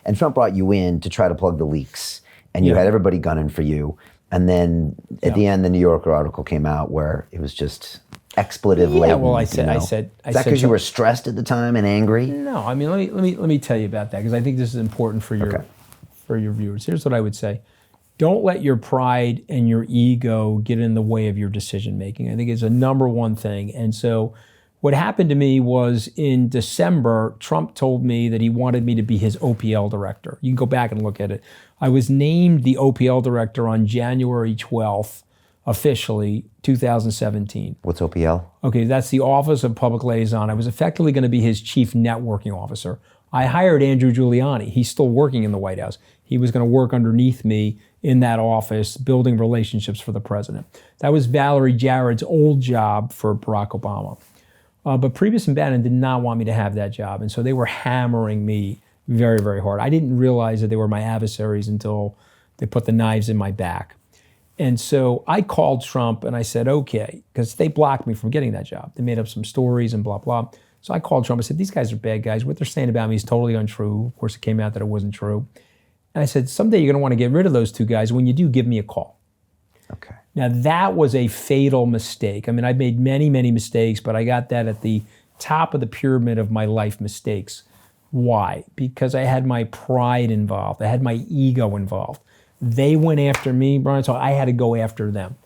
And Trump brought you in to try to plug the leaks, and you had everybody gunning for you. And then at the end, the New Yorker article came out where it was just expletive-laden. Yeah, well, I said. Is that because you were stressed at the time and angry? No, I mean, let me tell you about that, because I think this is important for your viewers. Here's what I would say. Don't let your pride and your ego get in the way of your decision making. I think it's a number one thing. And so what happened to me was in December, Trump told me that he wanted me to be his OPL director. You can go back and look at it. I was named the OPL director on January 12th, officially, 2017. What's OPL? Okay, that's the Office of Public Liaison. I was effectively going to be his chief networking officer. I hired Andrew Giuliani. He's still working in the White House. He was going to work underneath me in that office, building relationships for the president. That was Valerie Jarrett's old job for Barack Obama. But Priebus and Bannon did not want me to have that job. And so they were hammering me very, very hard. I didn't realize that they were my adversaries until they put the knives in my back. And so I called Trump and I said, okay, because they blocked me from getting that job. They made up some stories and blah, blah. So I called Trump. I said, these guys are bad guys. What they're saying about me is totally untrue. Of course, it came out that it wasn't true. And I said, someday you're going to want to get rid of those two guys. When you do, give me a call. Okay. Now, that was a fatal mistake. I mean, I've made many, many mistakes, but I got that at the top of the pyramid of my life mistakes. Why? Because I had my pride involved. I had my ego involved. They went after me, Brian, so I had to go after them.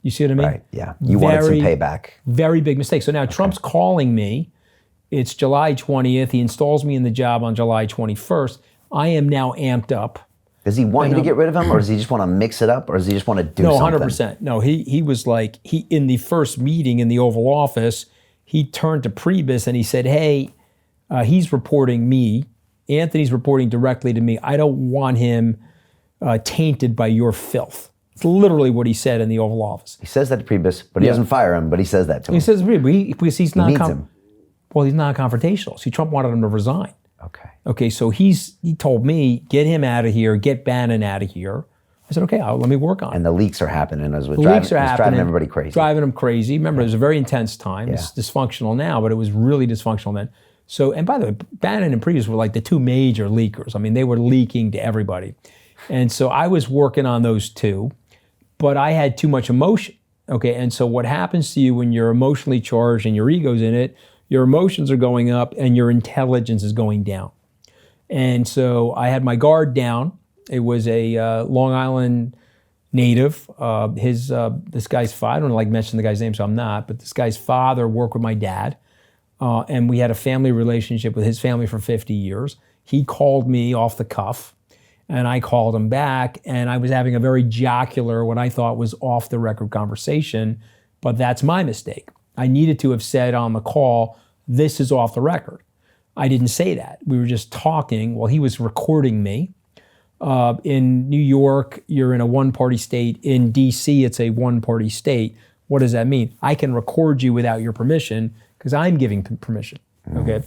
You see what I mean? Right, yeah. You wanted some payback. Very big mistake. So now Trump's calling me. It's July 20th. He installs me in the job on July 21st. I am now amped up. Does he want you to get rid of him, or does he just want to mix it up, or does he just want to do something? No, 100%. No, he was like, in the first meeting in the Oval Office, he turned to Priebus and he said, hey, he's reporting me. Anthony's reporting directly to me. I don't want him tainted by your filth. It's literally what he said in the Oval Office. He says that to Priebus, but he doesn't fire him, but he says that to him. He says to Priebus, because he's not... He needs him. Well, he's not confrontational. See, Trump wanted him to resign. Okay, so he told me, get him out of here, get Bannon out of here. I said, okay, let me work on it. And the leaks are happening as well. It's driving everybody crazy. Driving them crazy. Remember, it was a very intense time. Yeah. It's dysfunctional now, but it was really dysfunctional then. So, and by the way, Bannon and Priebus were like the two major leakers. I mean, they were leaking to everybody. And so I was working on those two, but I had too much emotion. Okay, and so what happens to you when you're emotionally charged and your ego's in it, your emotions are going up and your intelligence is going down. And so I had my guard down. It was a Long Island native. This guy's father, I don't like mention the guy's name, so I'm not, but this guy's father worked with my dad. And we had a family relationship with his family for 50 years. He called me off the cuff, and I called him back, and I was having a very jocular, what I thought was off the record conversation, but that's my mistake. I needed to have said on the call, this is off the record. I didn't say that. We were just talking while he was recording me. In New York, you're in a one-party state. In DC, it's a one-party state. What does that mean? I can record you without your permission because I'm giving permission, okay?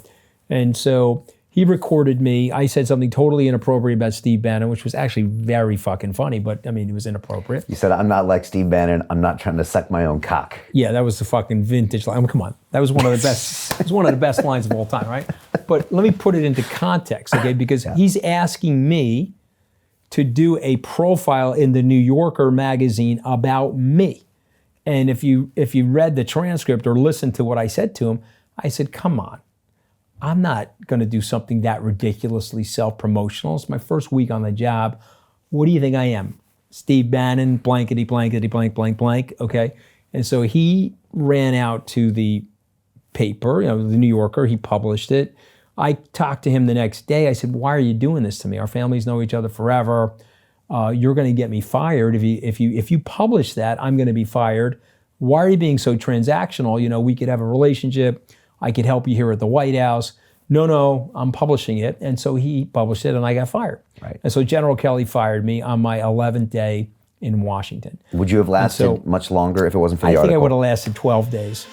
And so he recorded me. I said something totally inappropriate about Steve Bannon, which was actually very fucking funny, but I mean, it was inappropriate. You said, I'm not like Steve Bannon. I'm not trying to suck my own cock. Yeah, that was the fucking vintage line. I mean, come on. That was one of the best, it was one of the best lines of all time, right? But let me put it into context, okay? Because he's asking me to do a profile in the New Yorker magazine about me. And if you read the transcript or listened to what I said to him, I said, come on. I'm not going to do something that ridiculously self-promotional. It's my first week on the job. What do you think I am? Steve Bannon, blankety, blankety, blank, blank, blank, okay? And so he ran out to the paper, the New Yorker. He published it. I talked to him the next day. I said, why are you doing this to me? Our families know each other forever. You're going to get me fired. If you publish that, I'm going to be fired. Why are you being so transactional? We could have a relationship. I could help you here at the White House. No, I'm publishing it. And so he published it and I got fired. Right. And so General Kelly fired me on my 11th day in Washington. Would you have lasted much longer if it wasn't for the article? I think I would have lasted 12 days.